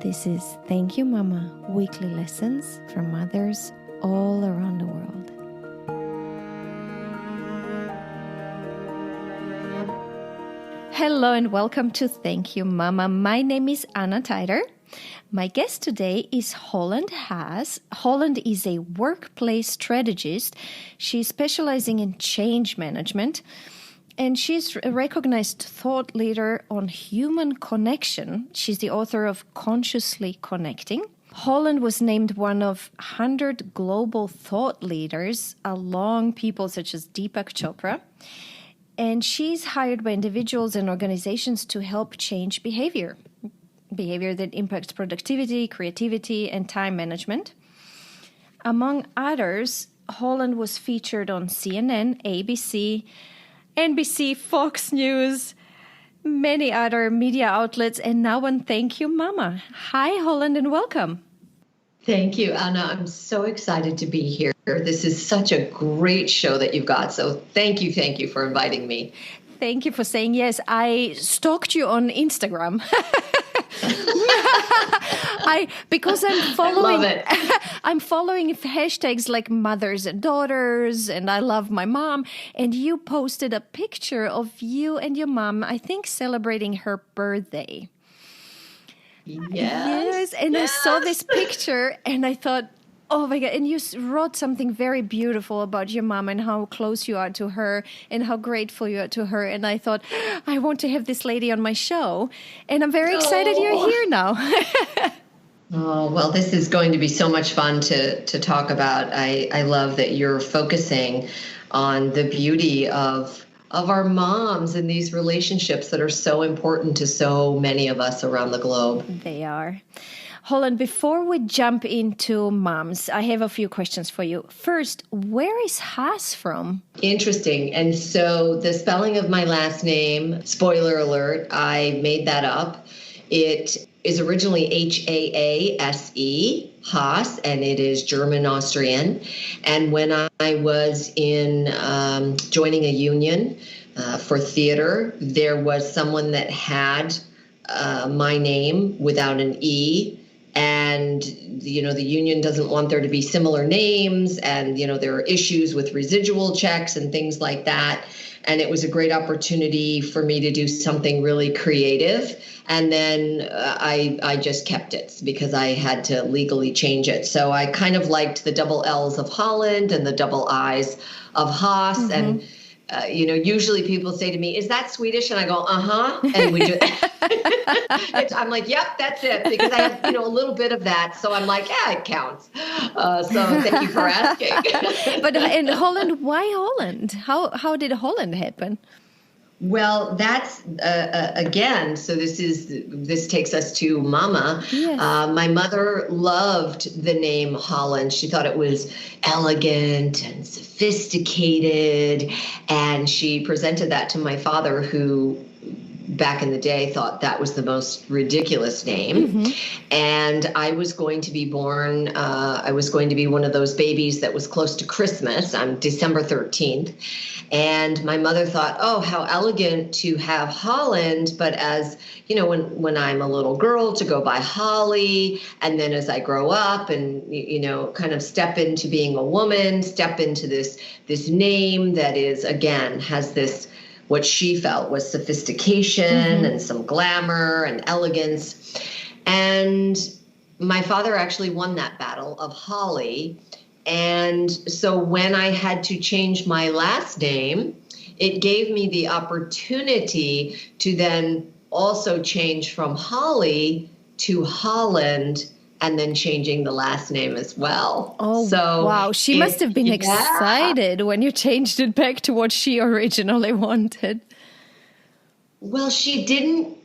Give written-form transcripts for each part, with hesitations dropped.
This is Thank You Mama, weekly lessons from mothers all around the world. Hello and welcome to Thank You Mama. My name is Anna Teider. My guest today is Holland Haiis. Holland is a workplace strategist. She's specializing in change management. And she's a recognized thought leader on human connection. She's the author of Consciously Connecting. Holland was named one of 100 global thought leaders along people such as Deepak Chopra. And she's hired by individuals and organizations to help change behavior that impacts productivity, creativity, and time management. Among others, Holland was featured on CNN, ABC, NBC, Fox News, many other media outlets, and now on Thank You Mama. Hi, Holland, and welcome. Thank you, Anna. I'm so excited to be here. This is such a great show that you've got. So thank you for inviting me. Thank you for saying yes. I stalked you on Instagram. Because I'm following, I love it. I'm following hashtags like mothers and daughters, and I love my mom. And you posted a picture of you and your mom, I think, celebrating her birthday. Yes. And I saw this picture, and I thought, oh my God. And you wrote something very beautiful about your mom and how close you are to her and how grateful you are to her. And I thought, I want to have this lady on my show. And I'm very excited you're here now. Oh, well, this is going to be so much fun to talk about. I love that you're focusing on the beauty of our moms and these relationships that are so important to so many of us around the globe. They are. Holland, before we jump into moms, I have a few questions for you. First, where is Haiis from? Interesting. And so the spelling of my last name, spoiler alert, I made that up. It is originally Haase, Haiis, and it is German-Austrian. And when I was in joining a union for theater, there was someone that had my name without an E. And, the union doesn't want there to be similar names. And, there are issues with residual checks and things like that. And it was a great opportunity for me to do something really creative. And then I just kept it because I had to legally change it. So I kind of liked the double L's of Holland and the double I's of Haiis. Mm-hmm. And, usually people say to me, is that Swedish? And I go, uh-huh. And we do. I'm like, yep, that's it. Because I have, a little bit of that. So I'm like, yeah, it counts. So thank you for asking. But in Holland, why Holland? How did Holland happen? Well, that's, again, so this takes us to Mama. Yes. My mother loved the name Holland. She thought it was elegant and sophisticated. And she presented that to my father, who back in the day thought that was the most ridiculous name. Mm-hmm. And I was going to be born, I was going to be one of those babies that was close to Christmas on December 13th. And my mother thought, oh, how elegant to have Holland. But as, when I'm a little girl, to go by Holly. And then as I grow up and, kind of step into being a woman, step into this name that is, again, has this, what she felt was sophistication and some glamour and elegance. And my father actually won that battle of Holly. And so when I had to change my last name, it gave me the opportunity to then also change from Holly to Holland, and then changing the last name as well. Oh, so wow. She must have been excited when you changed it back to what she originally wanted. Well, she didn't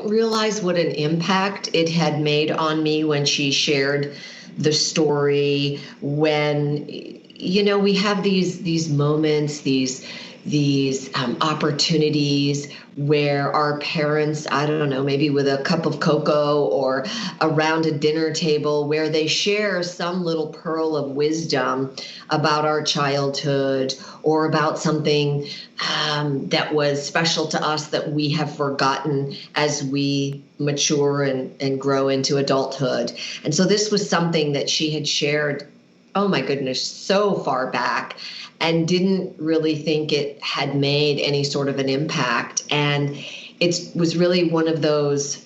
realize what an impact it had made on me when she shared the story, when, we have these moments, these these opportunities where our parents, I don't know, maybe with a cup of cocoa or around a dinner table, where they share some little pearl of wisdom about our childhood or about something that was special to us that we have forgotten as we mature and grow into adulthood. And so this was something that she had shared, oh my goodness, so far back, and didn't really think it had made any sort of an impact. And it was really one of those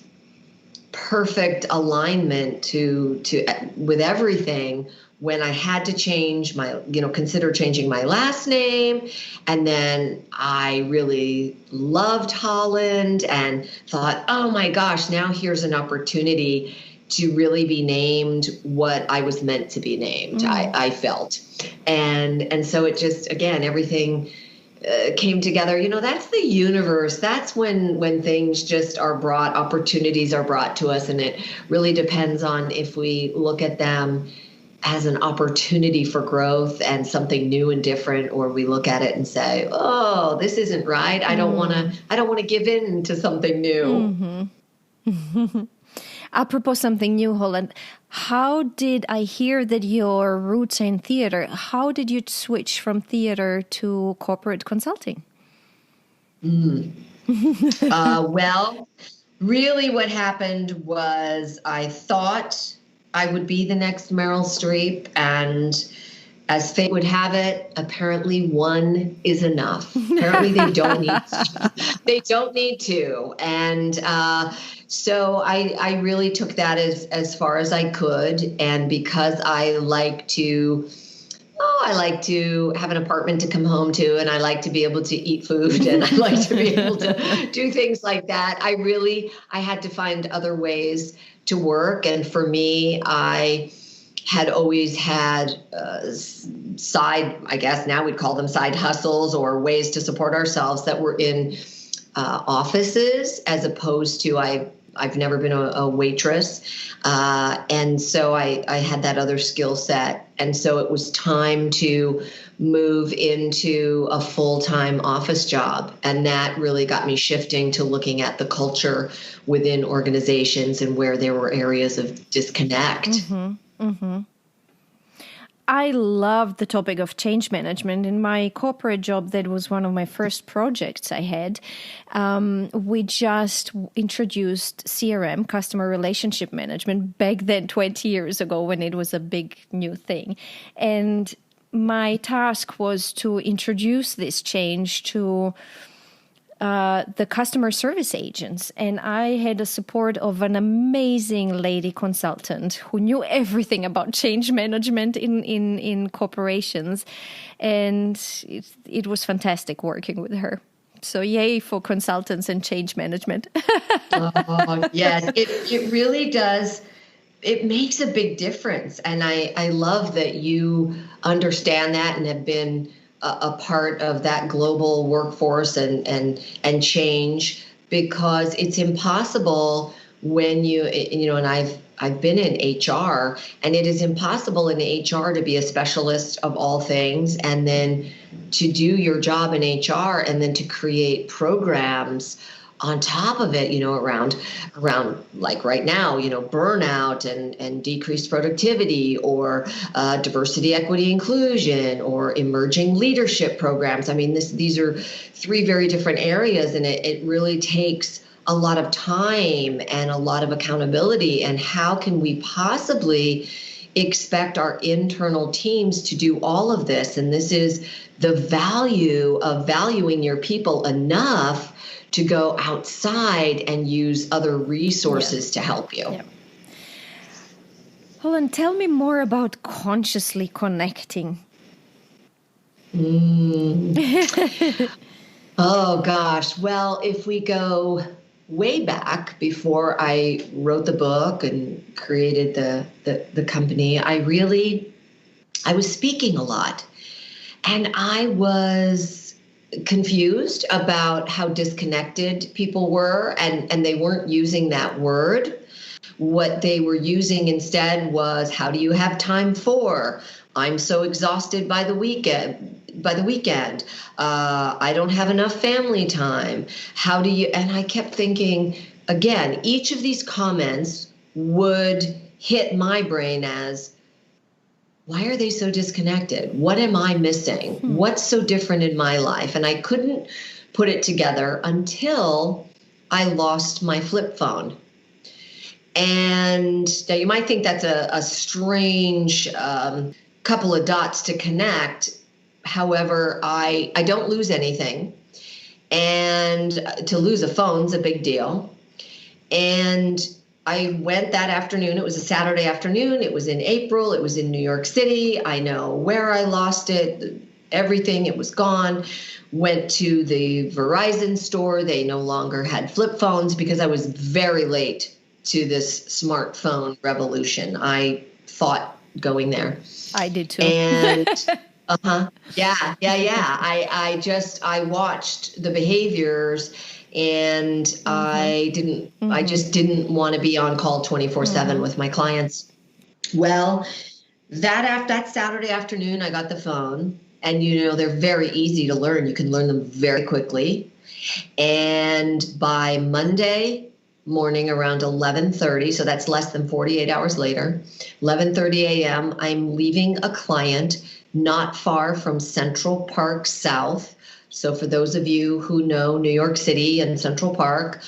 perfect alignment to with everything, when I had to change my, consider changing my last name. And then I really loved Holland and thought, oh my gosh, now here's an opportunity to really be named what I was meant to be named. I felt. And so it just, again, everything came together. That's the universe. That's when things just are brought, opportunities are brought to us. And it really depends on if we look at them as an opportunity for growth and something new and different, or we look at it and say, oh, this isn't right. I don't want to give in to something new. Mm-hmm. Apropos something new, Holland, how did I hear that your roots are in theater? How did you switch from theater to corporate consulting? Well, really what happened was I thought I would be the next Meryl Streep, and as fate would have it, apparently one is enough. Apparently they don't need to. And so I really took that as far as I could. And because I like to have an apartment to come home to, and I like to be able to eat food, and I like to be able to do things like that, I had to find other ways to work. And for me, I had always had side, I guess now we'd call them side hustles, or ways to support ourselves that were in offices, as opposed to I've never been a waitress. And so I had that other skill set. And so it was time to move into a full-time office job. And that really got me shifting to looking at the culture within organizations and where there were areas of disconnect. Mm-hmm. Mm-hmm. I love the topic of change management. In my corporate job, that was one of my first projects I had. We just introduced CRM, customer relationship management, back then 20 years ago, when it was a big new thing. And my task was to introduce this change to the customer service agents. And I had the support of an amazing lady consultant who knew everything about change management in corporations. And it was fantastic working with her. So yay for consultants and change management. Oh, yes, it really does. It makes a big difference. And I love that you understand that and have been a part of that global workforce and change, because it's impossible when and I've been in HR, and it is impossible in HR to be a specialist of all things, and then to do your job in HR, and then to create programs on top of it, around like right now, burnout and decreased productivity, or diversity, equity, inclusion, or emerging leadership programs. I mean, these are three very different areas, and it really takes a lot of time and a lot of accountability. And how can we possibly expect our internal teams to do all of this? And this is the value of valuing your people enough to go outside and use other resources to help you. Yeah. Holland, tell me more about consciously connecting. Oh, gosh. Well, if we go way back before I wrote the book and created the company, I was speaking a lot. And I was confused about how disconnected people were, and they weren't using that word. What they were using instead was, how do you have time for? I'm so exhausted by the weekend. by the weekend. I don't have enough family time. How do you, and I kept thinking, again, each of these comments would hit my brain as, why are they so disconnected? What am I missing? What's so different in my life? And I couldn't put it together until I lost my flip phone. And now you might think that's a strange couple of dots to connect. However, I don't lose anything. And to lose a phone's a big deal. And I went that afternoon. It was a Saturday afternoon. It was in April. It was in New York City. I know where I lost it, everything. It was gone. Went to the Verizon store. They no longer had flip phones because I was very late to this smartphone revolution. I thought going there. I did too. And yeah. I watched the behaviors, and I just didn't want to be on call 24/7 with my clients. Well, that Saturday afternoon, I got the phone, and they're very easy to learn. You can learn them very quickly. And by Monday morning around 11:30, so that's less than 48 hours later, 11:30 a.m., I'm leaving a client not far from Central Park South. So for those of you who know New York City and Central Park,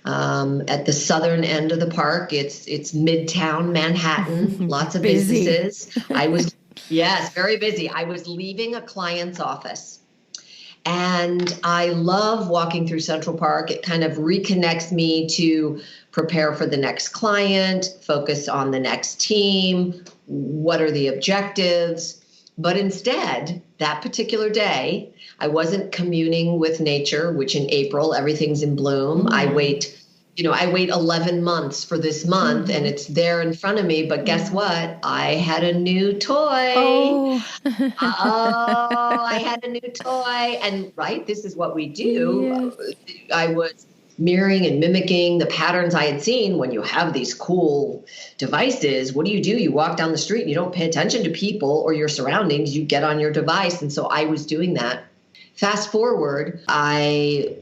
at the southern end of the park, it's Midtown Manhattan, lots of businesses. Yes, very busy. I was leaving a client's office. And I love walking through Central Park. It kind of reconnects me to prepare for the next client, focus on the next team. What are the objectives? But instead, that particular day, I wasn't communing with nature, which in April, everything's in bloom. I wait 11 months for this month, and it's there in front of me. But guess what? I had a new toy. Oh, I had a new toy. And this is what we do. Yes. I was mirroring and mimicking the patterns I had seen. When you have these cool devices, what do? You walk down the street and you don't pay attention to people or your surroundings. You get on your device. And so I was doing that. Fast forward, I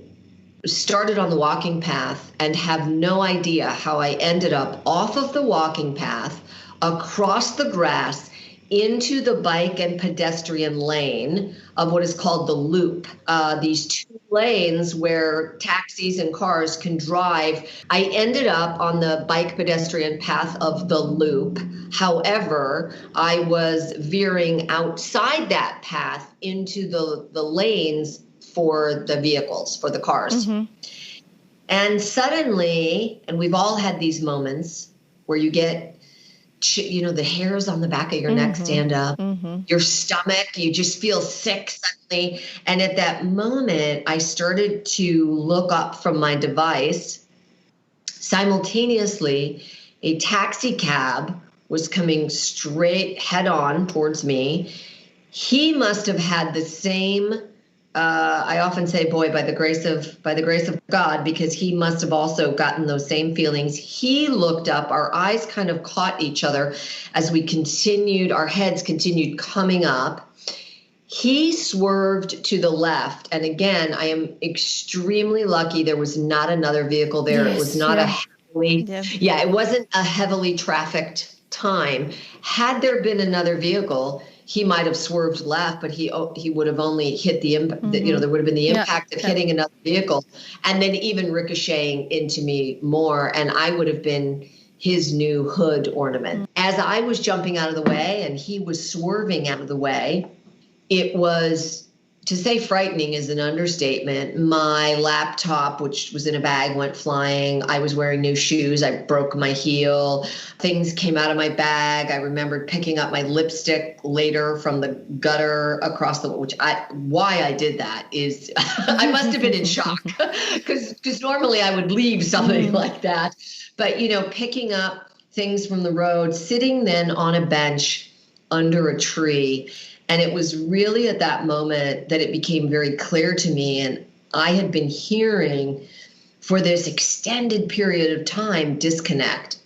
started on the walking path and have no idea how I ended up off of the walking path, across the grass, into the bike and pedestrian lane of what is called the loop. These two lanes where taxis and cars can drive. I ended up on the bike pedestrian path of the loop. However, I was veering outside that path into the lanes for the vehicles, for the cars. And suddenly, and we've all had these moments where you get the hairs on the back of your neck stand up, your stomach, you just feel sick suddenly. And at that moment, I started to look up from my device. Simultaneously, a taxi cab was coming straight head on towards me. He must have had the same, I often say, boy, by the grace of God, because he must have also gotten those same feelings. He looked up, our eyes kind of caught each other as our heads continued coming up. He swerved to the left. And again, I am extremely lucky there was not another vehicle there. Yes, it was not it wasn't a heavily trafficked time. Had there been another vehicle, he might have swerved left, but he would have only hit the impact. There would have been the impact of hitting another vehicle, and then even ricocheting into me more, and I would have been his new hood ornament. As I was jumping out of the way and he was swerving out of the way, it was, to say frightening is an understatement. My laptop, which was in a bag, went flying. I was wearing new shoes. I broke my heel. Things came out of my bag. I remembered picking up my lipstick later from the gutter across why I did that is I must have been in shock because normally I would leave something like that. But, picking up things from the road, sitting then on a bench under a tree. And it was really at that moment that it became very clear to me. And I had been hearing for this extended period of time, disconnect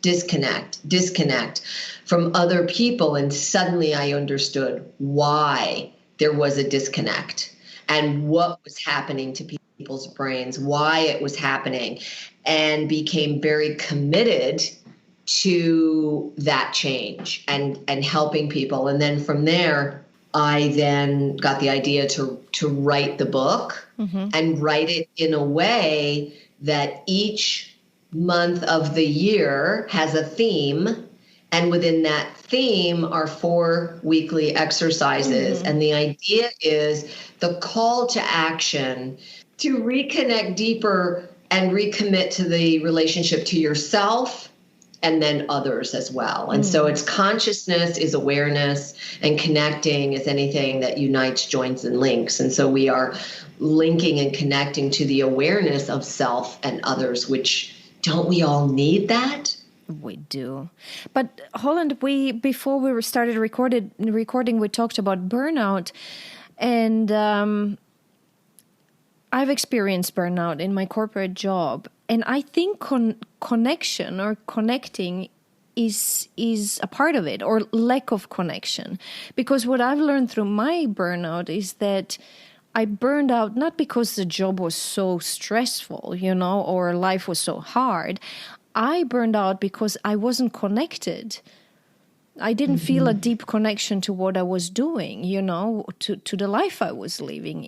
from other people. And suddenly I understood why there was a disconnect and what was happening to people's brains, why it was happening, and became very committed to that change and helping people. And then from there, I then got the idea to write the book and write it in a way that each month of the year has a theme. And within that theme are 4 weekly exercises. And the idea is the call to action to reconnect deeper and recommit to the relationship to yourself and then others as well. And so it's consciousness is awareness, and connecting is anything that unites, joins, and links. And so we are linking and connecting to the awareness of self and others, which don't we all need that? We do. But Holland, before we started recording, we talked about burnout, and I've experienced burnout in my corporate job, and I think connection or connecting is a part of it, or lack of connection. Because what I've learned through my burnout is that I burned out not because the job was so stressful, or life was so hard. I burned out because I wasn't connected. I didn't feel a deep connection to what I was doing, to the life I was living.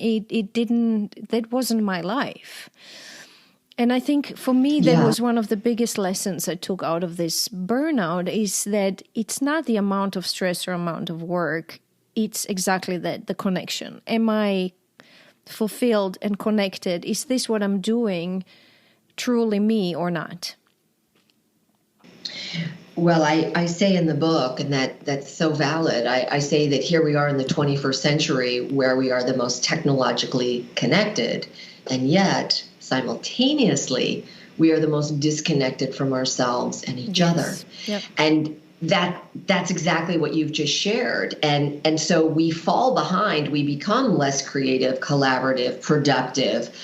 That wasn't my life. And I think for me, that was one of the biggest lessons I took out of this burnout, is that it's not the amount of stress or amount of work. It's exactly that, the connection. Am I fulfilled and connected? Is this what I'm doing truly me or not? Well, I say in the book, and that's so valid, I say that here we are in the 21st century where we are the most technologically connected, and yet simultaneously we are the most disconnected from ourselves and each other. Yep. And that's exactly what you've just shared. And so we fall behind, we become less creative, collaborative, productive,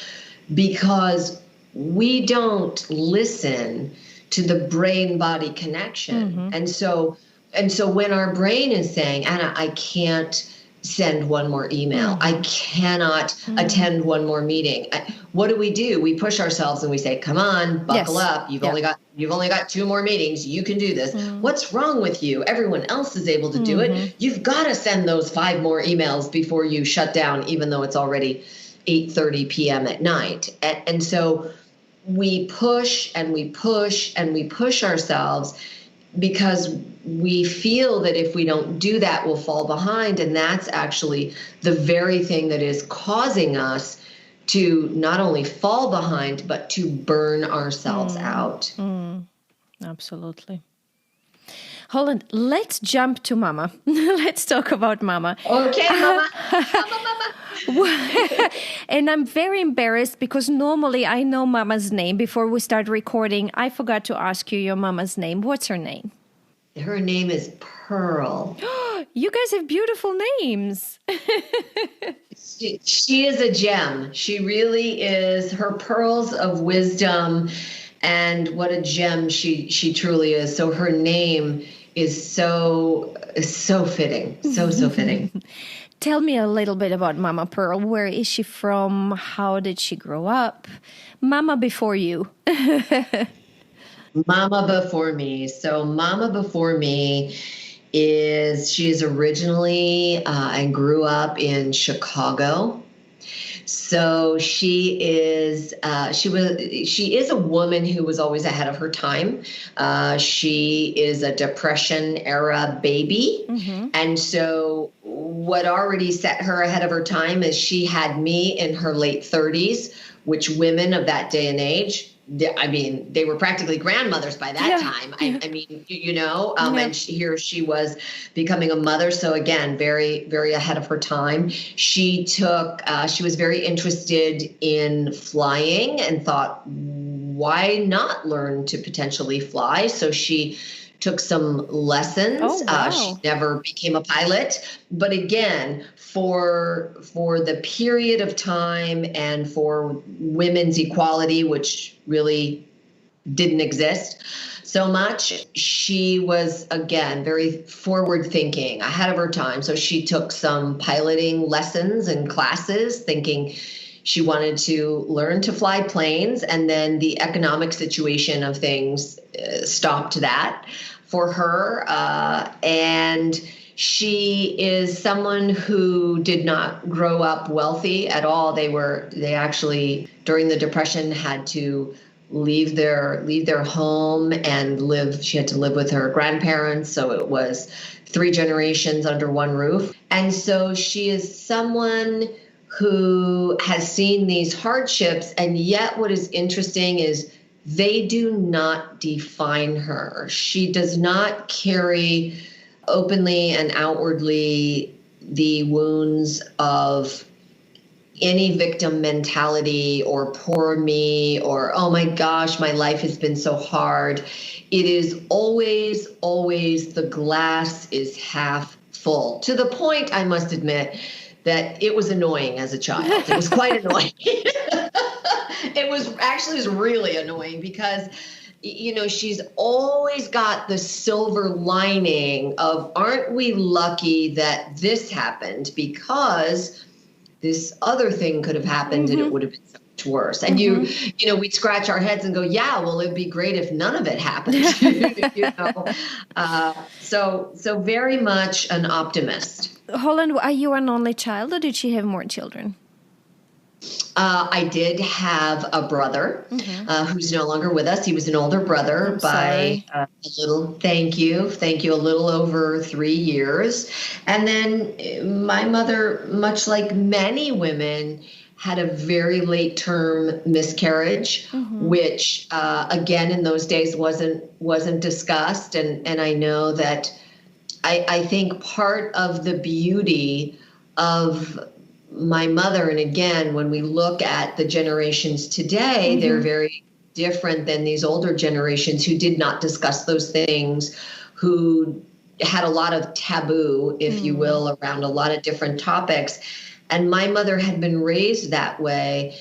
because we don't listen to the brain-body connection. And so when our brain is saying, Anna, I can't send one more email, I cannot attend one more meeting, what do? We push ourselves and we say, come on, buckle up. You've only got 2 more meetings. You can do this. What's wrong with you? Everyone else is able to do it. You've got to send those 5 more emails before you shut down, even though it's already 8:30 p.m. at night. And so we push and we push and we push ourselves because we feel that if we don't do that, we'll fall behind. And that's actually the very thing that is causing us to not only fall behind, but to burn ourselves out. Absolutely. Holland, let's jump to Mama. Let's talk about Mama. Okay, Mama. And I'm very embarrassed because normally I know Mama's name. Before we start recording, I forgot to ask you your Mama's name. What's her name? Her name is Pearl. You guys have beautiful names. She is a gem. She really is. Her pearls of wisdom, and what a gem she truly is. So her name is so fitting, so fitting. Tell me a little bit about Mama Pearl. Where is she from? How did she grow up? Mama before you. Mama before me. So Mama before me she is originally and grew up in Chicago. So she is a woman who was always ahead of her time. She is a Depression era baby. And so what already set her ahead of her time is she had me in her late 30s, which women of that day and age, they were practically grandmothers by that time. And here she was becoming a mother. So again, very, very ahead of her time. She was very interested in flying and thought, why not learn to potentially fly? So she took some lessons. Oh, wow. She never became a pilot. But again, for the period of time and for women's equality, which really didn't exist so much. She was, again, very forward thinking, ahead of her time. So she took some piloting lessons and classes thinking she wanted to learn to fly planes. And then the economic situation of things stopped that for her. And she is someone who did not grow up wealthy at all. They actually, during the Depression, had to leave their home and she had to live with her grandparents. So it was 3 generations under one roof. And so she is someone who has seen these hardships. And yet what is interesting is they do not define her. She does not carry openly and outwardly the wounds of any victim mentality or poor me or, oh my gosh, my life has been so hard. It is always, always the glass is half full, to the point, I must admit, that it was annoying as a child. It was quite annoying. It was really annoying because, you know, she's always got the silver lining of, aren't we lucky that this happened, because this other thing could have happened and it would have been so much worse. And you know, we'd scratch our heads and go, yeah, well, it'd be great if none of it happened. You know, so very much an optimist. Holland, are you an only child, or did she have more children? I did have a brother who's no longer with us. He was an older brother by a little over 3 years. And then my mother, much like many women, had a very late term miscarriage, which again in those days wasn't discussed. And I know that I think part of the beauty of my mother, and again, when we look at the generations today, they're very different than these older generations who did not discuss those things, who had a lot of taboo, if you will, around a lot of different topics. And my mother had been raised that way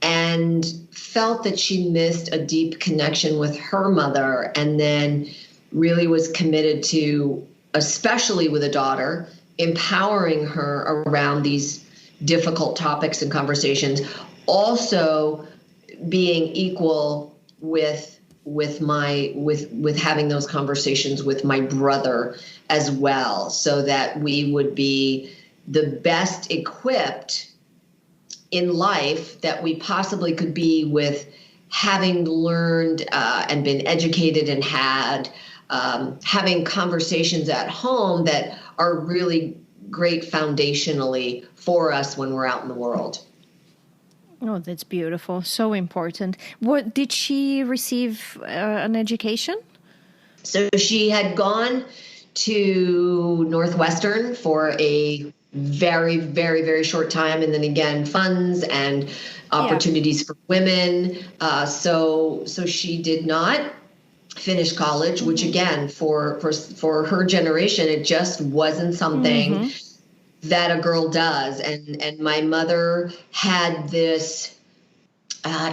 and felt that she missed a deep connection with her mother, and then really was committed to, especially with a daughter, empowering her around these difficult topics and conversations, also being equal with having those conversations with my brother as well, so that we would be the best equipped in life that we possibly could be, with having learned and been educated and having conversations at home that are really great foundationally for us when we're out in the world. Oh, that's beautiful. So important. What did she receive an education? So she had gone to Northwestern for a very, very, very short time. And then again, funds and opportunities for women. So she did not finish college, which again, for her generation, it just wasn't something that a girl does. And my mother had this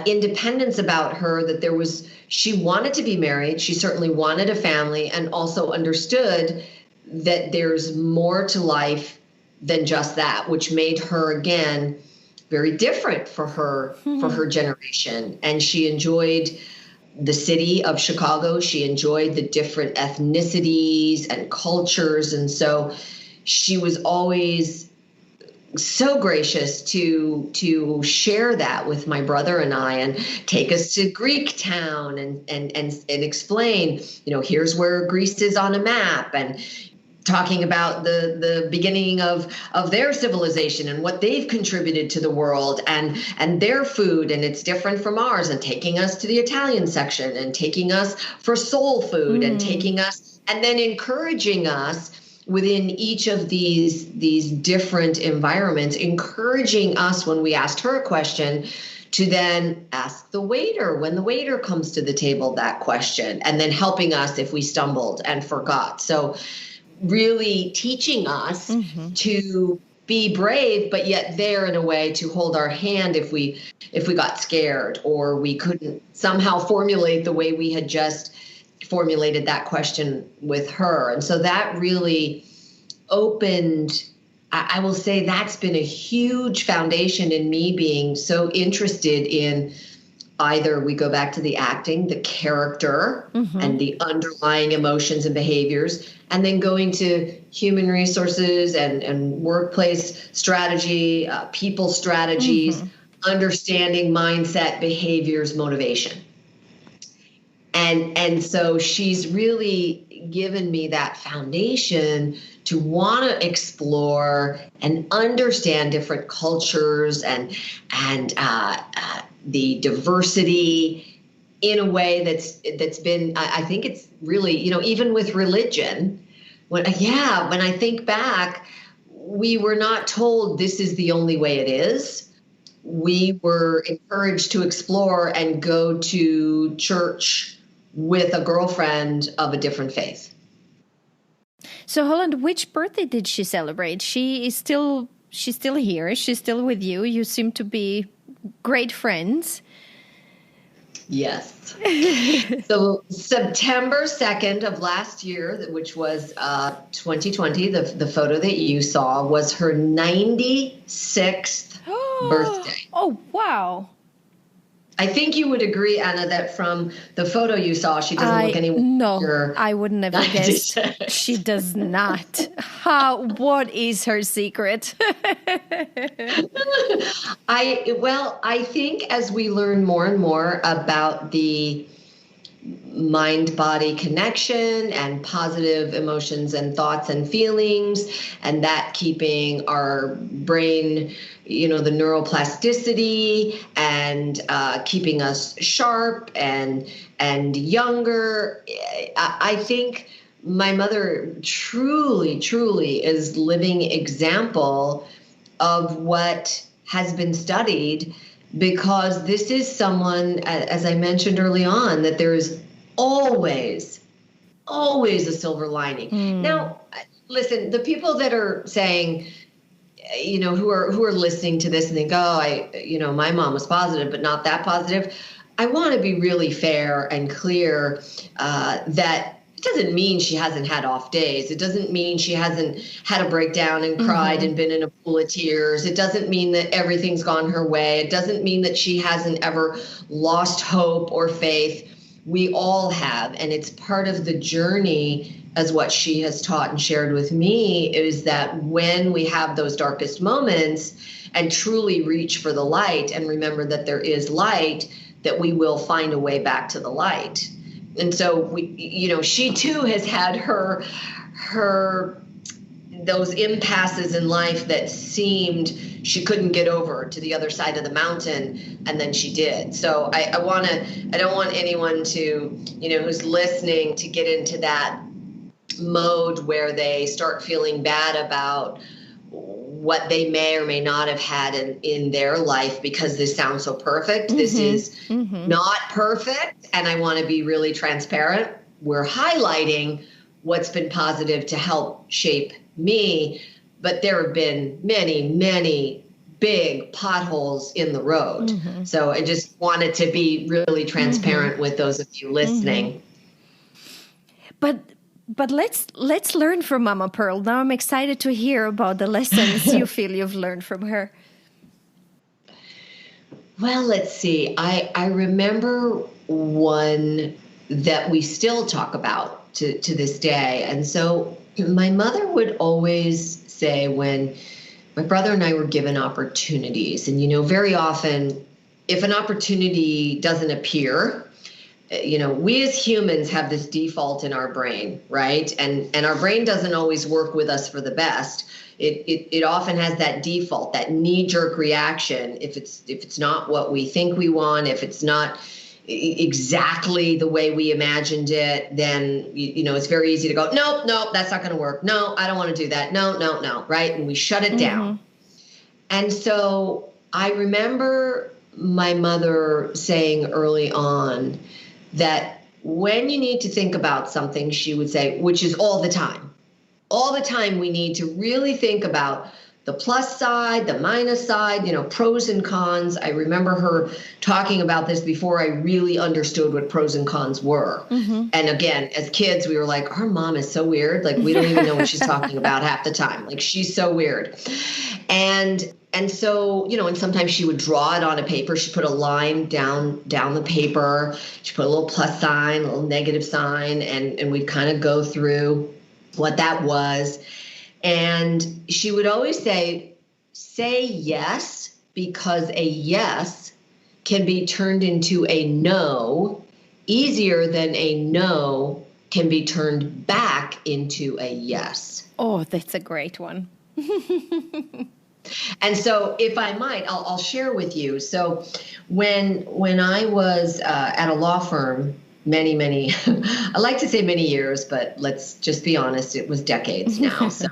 independence about her, that she wanted to be married. She certainly wanted a family, and also understood that there's more to life than just that, which made her, again, very different for her generation. And she enjoyed the city of Chicago. She enjoyed the different ethnicities and cultures. And so she was always so gracious to share that with my brother and I, and take us to Greek town and explain, you know, here's where Greece is on a map, and talking about the beginning of their civilization and what they've contributed to the world, and their food, and it's different from ours, and taking us to the Italian section, and taking us for soul food, and taking us, and then encouraging us within each of these different environments, encouraging us when we asked her a question to then ask the waiter, when the waiter comes to the table, that question, and then helping us if we stumbled and forgot. So really teaching us to be brave, but yet there in a way to hold our hand if we got scared or we couldn't somehow formulate the way we had just formulated that question with her. And so that really opened, I will say that's been a huge foundation in me being so interested in either we go back to the acting, the character, and the underlying emotions and behaviors, and then going to human resources and workplace strategy, people strategies, understanding mindset, behaviors, motivation. And so she's really given me that foundation to want to explore and understand different cultures and the diversity in a way that's been, I think it's really, even with religion, when I think back, we were not told this is the only way it is. We were encouraged to explore and go to church with a girlfriend of a different faith. So Holland, which birthday did she celebrate? She's still here. She's still with you. You seem to be great friends. Yes. So September 2nd of last year, which was 2020, the photo that you saw was her 96th birthday. Oh, wow. I think you would agree, Anna, that from the photo you saw, she doesn't look anywhere. No, I would never guess. She does not. What is her secret? I think as we learn more and more about the mind-body connection and positive emotions and thoughts and feelings, and that keeping our brain, the neuroplasticity and keeping us sharp and younger. I think my mother truly, truly is living example of what has been studied, because this is someone, as I mentioned early on, that there is always a silver lining. Now, listen, the people that are saying, who are listening to this and think, my mom was positive, but not that positive. I want to be really fair and clear that it doesn't mean she hasn't had off days. It doesn't mean she hasn't had a breakdown and cried and been in a pool of tears. It doesn't mean that everything's gone her way. It doesn't mean that she hasn't ever lost hope or faith. We all have, and it's part of the journey, as what she has taught and shared with me, is that when we have those darkest moments and truly reach for the light and remember that there is light, that we will find a way back to the light. And so she too has had her those impasses in life that seemed she couldn't get over to the other side of the mountain, and then she did. So I don't want anyone to, who's listening, to get into that mode where they start feeling bad about what they may or may not have had in their life because this sounds so perfect. This is not perfect. And I want to be really transparent. We're highlighting what's been positive to help shape me. But there have been many, many big potholes in the road. So I just wanted to be really transparent with those of you listening. But let's learn from Mama Pearl. Now I'm excited to hear about the lessons you feel you've learned from her. Well, let's see. I remember one that we still talk about to this day. And so my mother would always say, when my brother and I were given opportunities, and very often if an opportunity doesn't appear, we as humans have this default in our brain, right? And our brain doesn't always work with us for the best. It often has that default, that knee-jerk reaction. If it's not what we think we want, if it's not exactly the way we imagined it, then it's very easy to go, nope, that's not going to work. No, I don't want to do that. No, right? And we shut it down. And so I remember my mother saying early on that when you need to think about something, she would say, which is all the time we need to really think about the plus side, the minus side, pros and cons. I remember her talking about this before I really understood what pros and cons were. Mm-hmm. And again, as kids, we were like, our mom is so weird. Like, we don't even know what she's talking about half the time. Like, she's so weird. And so, and sometimes she would draw it on a paper. She put a line down the paper. She put a little plus sign, a little negative sign, and we'd kind of go through what that was. And she would always say yes, because a yes can be turned into a no easier than a no can be turned back into a yes. Oh, that's a great one. And so if I might, I'll share with you. So when I was at a law firm, many, I like to say many years, but let's just be honest, it was decades now. So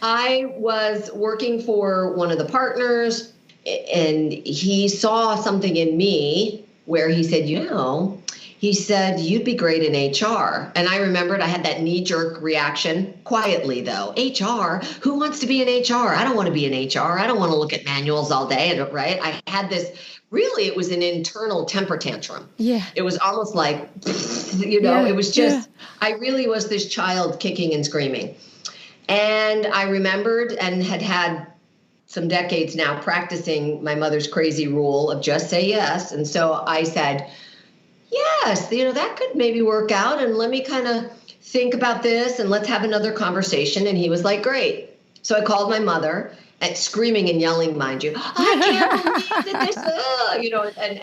I was working for one of the partners, and he saw something in me where he said, he said, you'd be great in HR. And I remembered I had that knee-jerk reaction, quietly though. HR? Who wants to be in HR? I don't want to be in HR. I don't want to look at manuals all day, right? I had this, really, it was an internal temper tantrum. Yeah. It was almost like, it was just, I really was this child kicking and screaming. And I remembered and had some decades now practicing my mother's crazy rule of just say yes. And so I said, yes, that could maybe work out, and let me kind of think about this, and let's have another conversation. And he was like, great. So I called my mother, and screaming and yelling, mind you, I can't believe that this,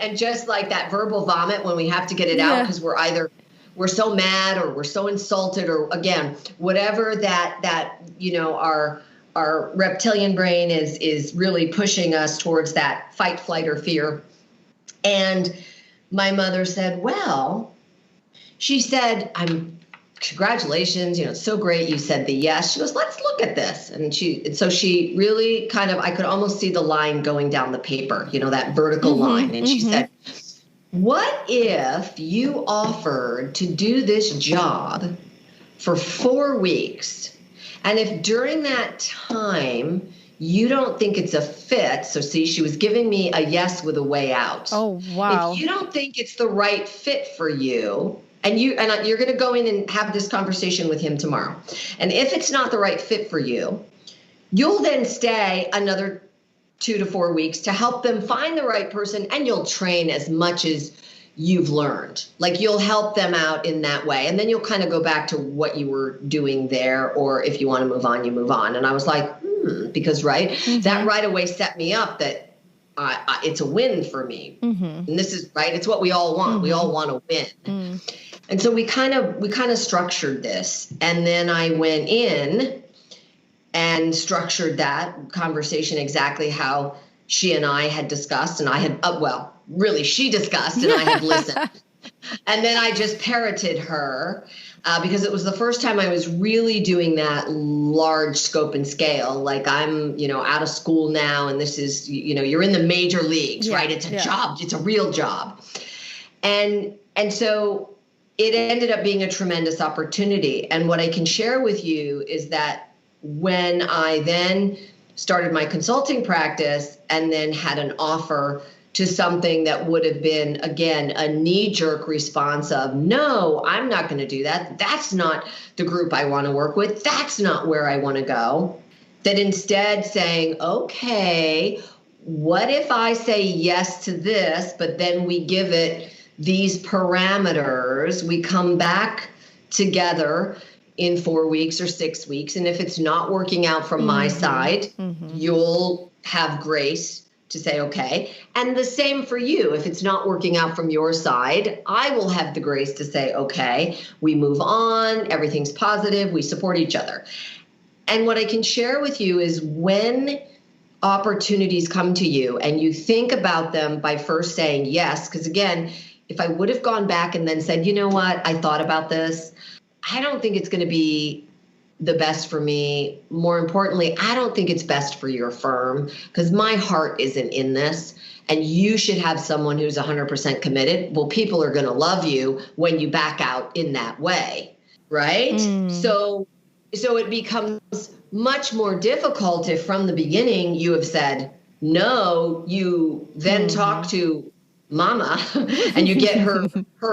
and just like that verbal vomit when we have to get it out because we're so mad or we're so insulted, or again, whatever that our reptilian brain is really pushing us towards that fight, flight, or fear. And my mother said, well, she said, congratulations, it's so great you said the yes. She goes, let's look at this. And so she really kind of, I could almost see the line going down the paper, that vertical line. And she said, what if you offered to do this job for 4 weeks? And if during that time you don't think it's a fit, so see, she was giving me a yes with a way out. Oh, wow. If you don't think it's the right fit for you, and you're going to go in and have this conversation with him tomorrow, and if it's not the right fit for you, you'll then stay another 2 to 4 weeks to help them find the right person, and you'll train as much as you've learned. Like, you'll help them out in that way. And then you'll kind of go back to what you were doing there, or if you want to move on, you move on. And I was like, because that right away set me up that it's a win for me. And this is right. It's what we all want. We all want to win. And so we kind of structured this. And then I went in and structured that conversation exactly how she and I had discussed, and I had, really she discussed and I had listened. And then I just parroted her because it was the first time I was really doing that large scope and scale. Like, I'm, out of school now, and this is, you're in the major leagues, right? It's a job. It's a real job. And so it ended up being a tremendous opportunity. And what I can share with you is that when I then started my consulting practice and then had an offer to something that would have been, again, a knee-jerk response of, no, I'm not going to do that. That's not the group I want to work with. That's not where I want to go. That instead saying, okay, what if I say yes to this, but then we give it these parameters, we come back together in 4 weeks or 6 weeks, and if it's not working out from my side, you'll have grace to say, okay. And the same for you. If it's not working out from your side, I will have the grace to say, okay, we move on. Everything's positive. We support each other. And what I can share with you is when opportunities come to you and you think about them by first saying yes, because again, if I would have gone back and then said, you know what, I thought about this, I don't think it's going to be the best for me. More importantly, I don't think it's best for your firm because my heart isn't in this, and you should have someone who's 100% committed. Well, people are going to love you when you back out in that way, right? So So it becomes much more difficult if from the beginning you have said no, you then talk to mama and you get her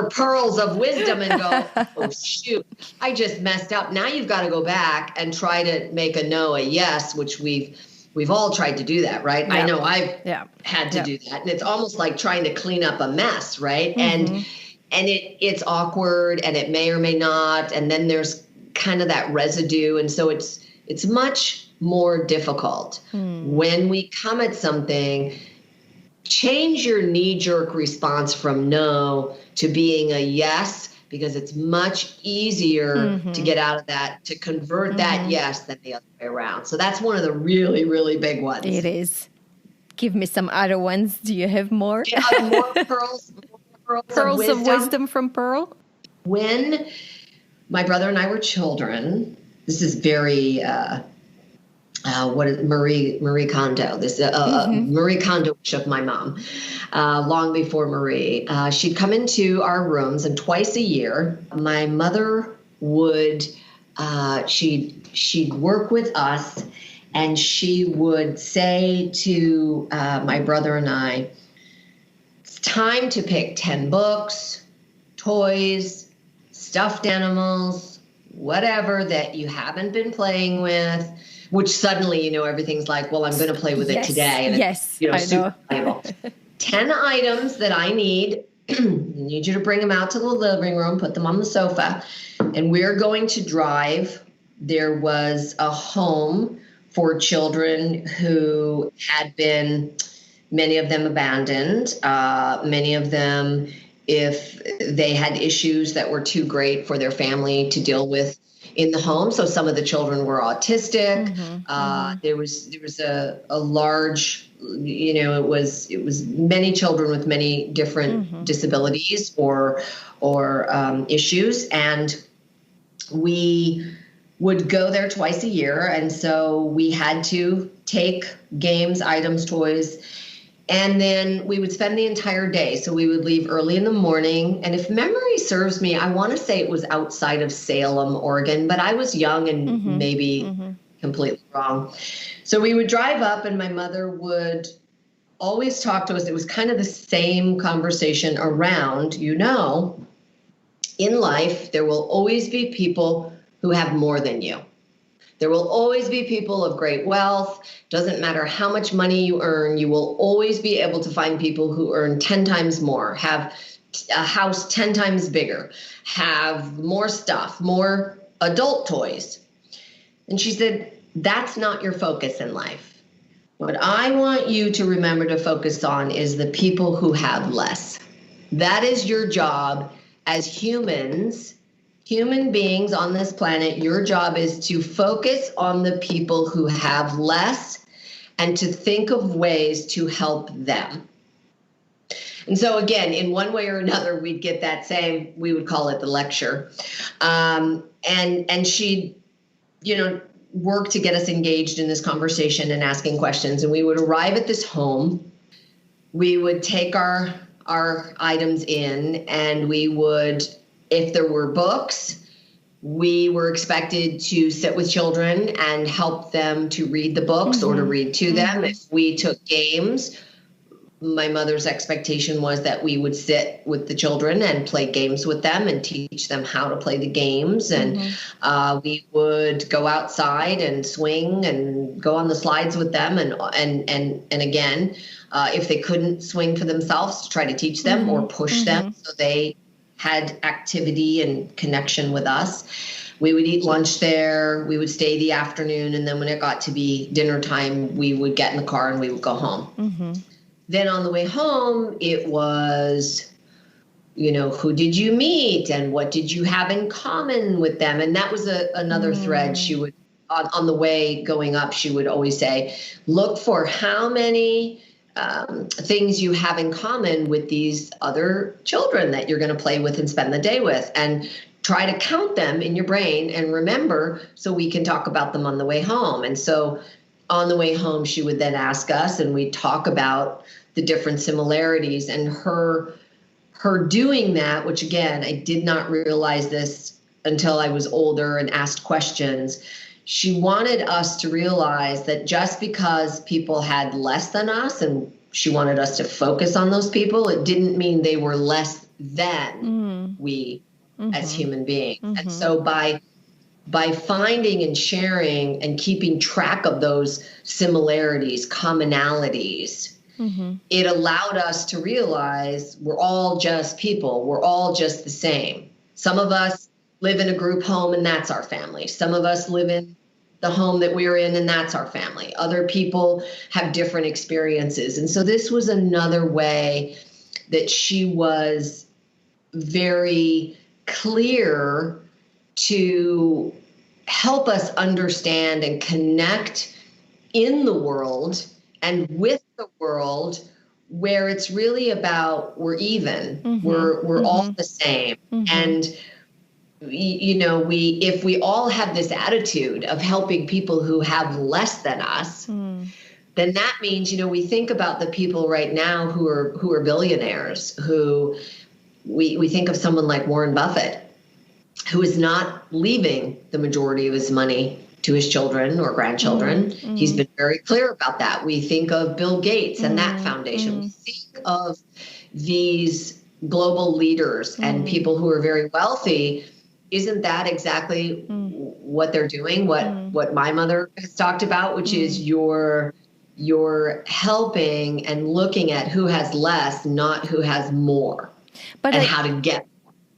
pearls of wisdom and go, oh shoot, I just messed up. Now you've got to go back and try to make a no a yes, which we've all tried to do that, right? Yep. I know I've had to do that. And it's almost like trying to clean up a mess, right? And it's awkward, and it may or may not, and then there's kind of that residue, and so it's much more difficult. When we come at something, change your knee-jerk response from no to being a yes, because it's much easier to get out of that, to convert that yes than the other way around. So that's one of the really, really big ones. It is. Give me some other ones. Do you have more? More pearls of wisdom from Pearl? When my brother and I were children, this is very... what is Marie Kondo? This Marie Kondo of my mom, long before Marie. She'd come into our rooms, and twice a year, my mother would she'd work with us, and she would say to my brother and I, "It's time to pick 10 books, toys, stuffed animals, whatever that you haven't been playing with." Which suddenly, everything's like, well, I'm going to play with it today. And it's, super valuable. 10 items that I need. I need you to bring them out to the living room, put them on the sofa, and we're going to drive. There was a home for children who had been, many of them abandoned, many of them, if they had issues that were too great for their family to deal with in the home. So some of the children were autistic. There was a large, it was many children with many different disabilities or issues. And we would go there twice a year. And so we had to take games, items, toys, and then we would spend the entire day. So we would leave early in the morning. And if memory serves me, I want to say it was outside of Salem, Oregon, but I was young and maybe completely wrong. So we would drive up, and my mother would always talk to us. It was kind of the same conversation around, in life, there will always be people who have more than you. There will always be people of great wealth. Doesn't matter how much money you earn, you will always be able to find people who earn 10 times more, have a house 10 times bigger, have more stuff, more adult toys. And she said, that's not your focus in life. What I want you to remember to focus on is the people who have less. That is your job as human beings on this planet. Your job is to focus on the people who have less and to think of ways to help them. And so again, in one way or another, we'd get that same, we would call it the lecture. And she'd, work to get us engaged in this conversation and asking questions. And we would arrive at this home. We would take our items in, and we would, if there were books, we were expected to sit with children and help them to read the books or to read to them. If we took games, my mother's expectation was that we would sit with the children and play games with them and teach them how to play the games. And we would go outside and swing and go on the slides with them. And again, if they couldn't swing for themselves, to try to teach them or push them so they had activity and connection with us. We would eat lunch there. We would stay the afternoon. And then when it got to be dinner time, we would get in the car and we would go home. Then on the way home, it was, who did you meet and what did you have in common with them? And that was another thread. She would, on the way going up, she would always say, look for how many things you have in common with these other children that you're going to play with and spend the day with, and try to count them in your brain and remember so we can talk about them on the way home. And so on the way home, she would then ask us, and we'd talk about the different similarities. And her doing that, which again, I did not realize this until I was older and asked questions. She wanted us to realize that just because people had less than us, and she wanted us to focus on those people, it didn't mean they were less than we as human beings. And so by finding and sharing and keeping track of those similarities, commonalities, it allowed us to realize we're all just people. We're all just the same. Some of us live in a group home, and that's our family. Some of us live in the home that we're in, and that's our family. Other people have different experiences. And so this was another way that she was very clear to help us understand and connect in the world and with the world, where it's really about we're even, we're all the same. And if we all have this attitude of helping people who have less than us, then that means, we think about the people right now who are billionaires, who we think of someone like Warren Buffett, who is not leaving the majority of his money to his children or grandchildren. He's been very clear about that. We think of Bill Gates and that foundation. We think of these global leaders and people who are very wealthy. Isn't that exactly what they're doing? What my mother has talked about, which is you're helping and looking at who has less, not who has more, and how to get.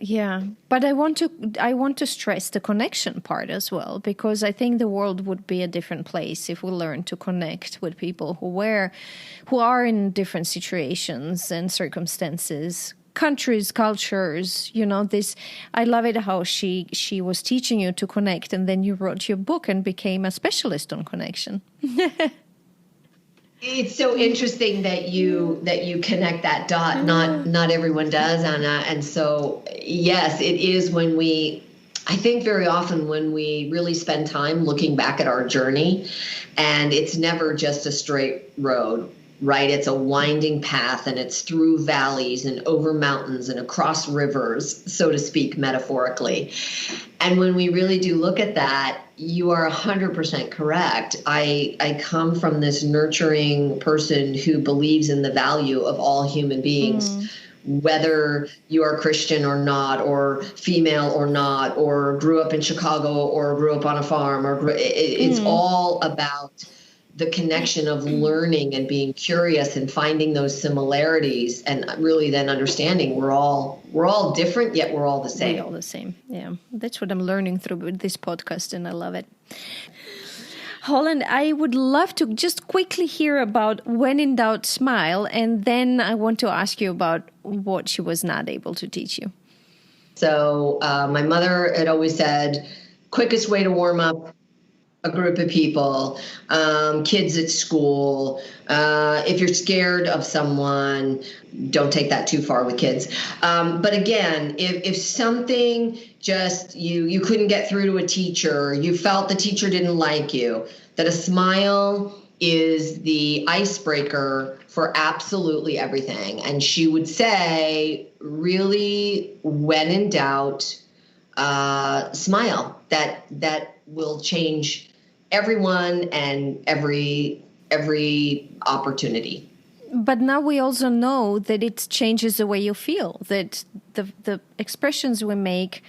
Yeah, but I want to stress the connection part as well, because I think the world would be a different place if we learn to connect with people who are in different situations and circumstances, countries, cultures. This. I love it how she was teaching you to connect, and then you wrote your book and became a specialist on connection. It's so interesting that you connect that dot. Not everyone does, Anna. And so, yes, it is I think very often when we really spend time looking back at our journey, and it's never just a straight road, right? It's a winding path, and it's through valleys and over mountains and across rivers, so to speak, metaphorically. And when we really do look at that, you are 100% correct. I come from this nurturing person who believes in the value of all human beings, whether you are Christian or not, or female or not, or grew up in Chicago or grew up on a farm, it's all about the connection of learning and being curious and finding those similarities, and really then understanding we're all different, yet we're all the same. We're all the same. Yeah, that's what I'm learning through this podcast, and I love it. Holland, I would love to just quickly hear about When in Doubt, Smile, and then I want to ask you about what she was not able to teach you. So my mother had always said, quickest way to warm up a group of people, kids at school. If you're scared of someone, don't take that too far with kids. But again, if something just you couldn't get through to a teacher, you felt the teacher didn't like you, that a smile is the icebreaker for absolutely everything. And she would say, really, when in doubt, smile. That will change everyone and every opportunity. But now we also know that it changes the way you feel, that the expressions we make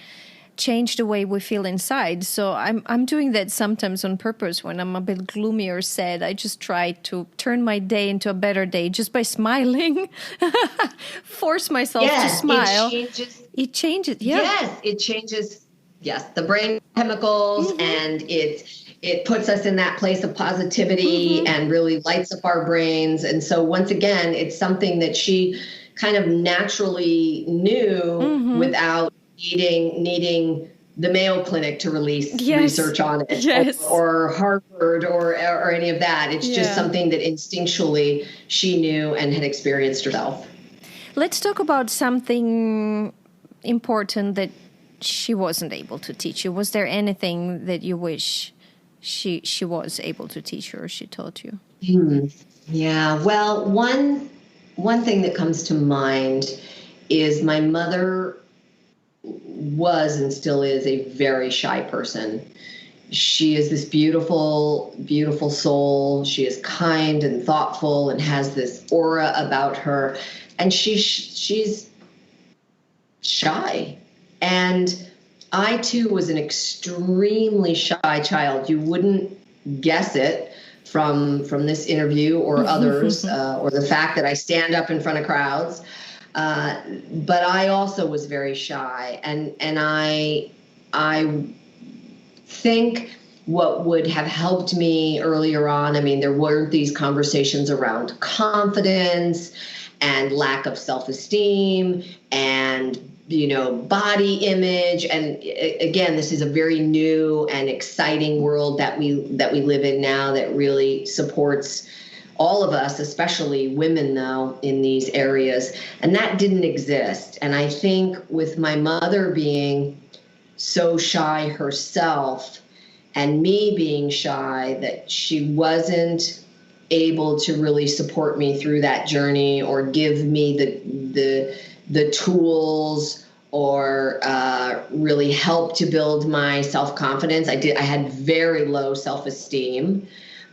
change the way we feel inside. So I'm doing that sometimes on purpose. When I'm a bit gloomy or sad, I just try to turn my day into a better day just by smiling. Force myself to smile. It changes. Yeah. Yes, it changes. Yes, the brain chemicals, and it puts us in that place of positivity and really lights up our brains. And so once again, it's something that she kind of naturally knew without needing the Mayo Clinic to release research on it, or Harvard or any of that. It's just something that instinctually she knew and had experienced herself. Let's talk about something important that she wasn't able to teach you. Was there anything that you wish she was able to teach you, or she taught you? Yeah, well, one thing that comes to mind is my mother was and still is a very shy person. She is this beautiful, beautiful soul. She is kind and thoughtful and has this aura about her. And she's shy. And I, too, was an extremely shy child. You wouldn't guess it from this interview or others, or the fact that I stand up in front of crowds. But I also was very shy. And I think what would have helped me earlier on, I mean, there weren't these conversations around confidence and lack of self-esteem and, body image. And again, this is a very new and exciting world that we live in now that really supports all of us, especially women, though, in these areas. And that didn't exist. And I think with my mother being so shy herself and me being shy, that she wasn't able to really support me through that journey or give me the tools or really help to build my self-confidence. I had very low self-esteem.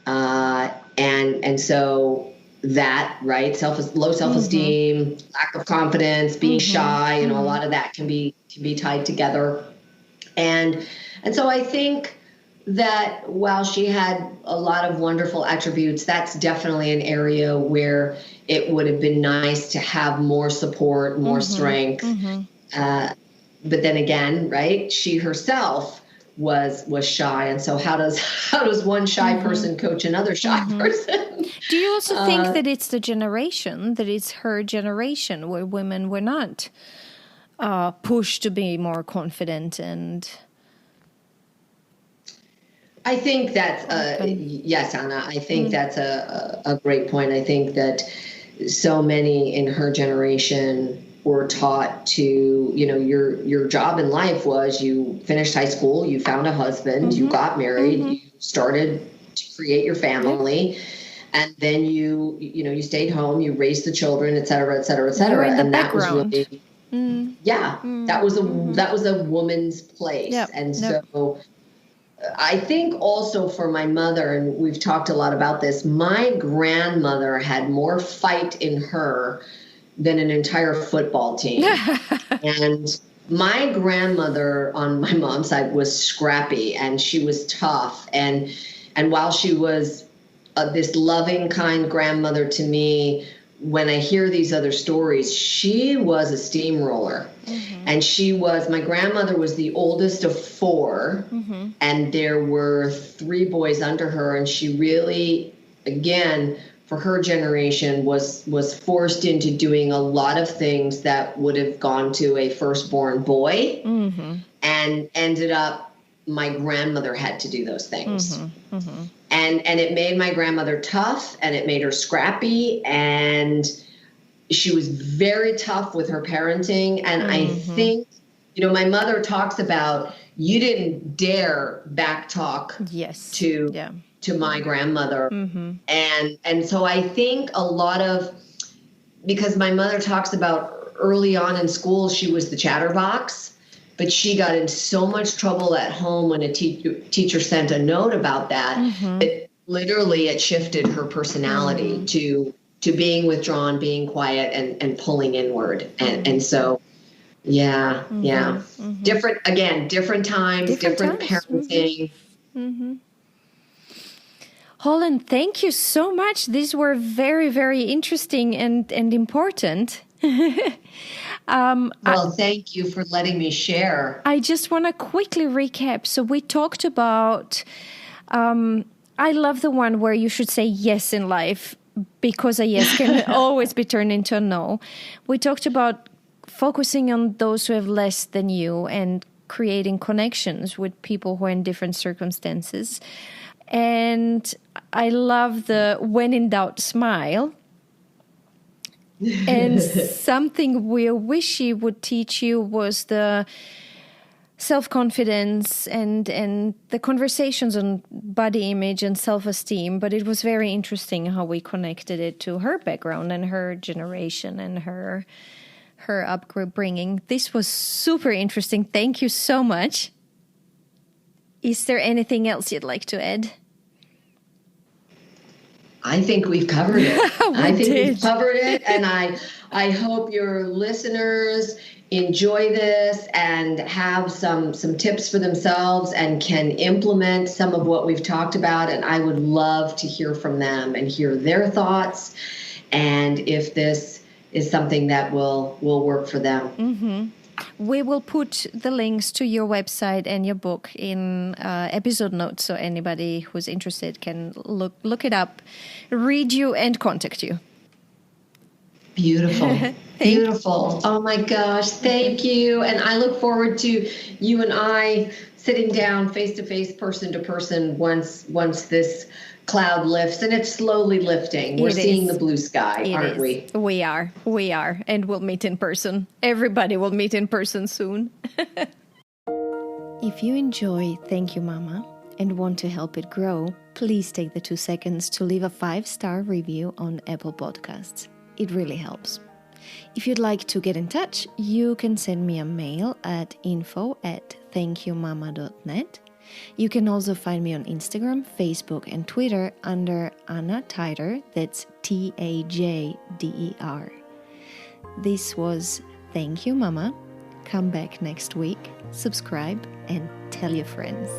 And so that, right, low self-esteem, lack of confidence, being shy, a lot of that can be tied together. And so I think that while she had a lot of wonderful attributes, that's definitely an area where it would have been nice to have more support, more strength. But then again, right, she herself was shy. And so how does one shy person coach another shy person? Do you also think that it's that it's her generation where women were not pushed to be more confident? And I think that's yes, Anna. I think that's a great point. I think that so many in her generation were taught to, your job in life was you finished high school, you found a husband, you got married, you started to create your family, and then you stayed home, you raised the children, et cetera, et cetera, et cetera. And that was really, that was a woman's place. And so I think also for my mother, and we've talked a lot about this, my grandmother had more fight in her than an entire football team. And my grandmother on my mom's side was scrappy, and she was tough. And while she was this loving, kind grandmother to me, when I hear these other stories, she was a steamroller. And my grandmother was the oldest of four, and there were three boys under her. And she really, again, for her generation, was forced into doing a lot of things that would have gone to a firstborn boy, and ended up my grandmother had to do those things. And it made my grandmother tough, and it made her scrappy, and she was very tough with her parenting. And I think, my mother talks about, you didn't dare backtalk to my grandmother. And so I think a lot of, because my mother talks about early on in school, she was the chatterbox, but she got in so much trouble at home when a teacher sent a note about that, that literally it shifted her personality to being withdrawn, being quiet, and pulling inward. And so, different times, different parenting. Holland, thank you so much. These were very, very interesting and important. Well, thank you for letting me share. I just want to quickly recap. So we talked about, I love the one where you should say yes in life, because a yes can always be turned into a no. We talked about focusing on those who have less than you and creating connections with people who are in different circumstances. And I love the when in doubt, smile. And something we wish you would teach you was the self-confidence and the conversations on body image and self-esteem. But it was very interesting how we connected it to her background and her generation and her her upbringing. This was super interesting. Thank you so much. Is there anything else you'd like to add? I think we've covered it. We've covered it. And I hope your listeners enjoy this and have some tips for themselves and can implement some of what we've talked about. And I would love to hear from them and hear their thoughts. And if this is something that will work for them. Mm-hmm. We will put the links to your website and your book in episode notes, so anybody who's interested can look it up, read you, and contact you. Beautiful. Beautiful. Oh my gosh. Thank you. And I look forward to you and I sitting down face to face, person to person once this cloud lifts, and it's slowly lifting. We're seeing the blue sky, aren't we? We are. And we'll meet in person. Everybody will meet in person soon. If you enjoy Thank You Mama and want to help it grow, please take the 2 seconds to leave a 5-star review on Apple Podcasts. It really helps. If you'd like to get in touch, you can send me a mail at info@thankyouMama.net. You can also find me on Instagram, Facebook, and Twitter under Anna Teider. That's Tajder. This was Thank You Mama. Come back next week, subscribe, and tell your friends.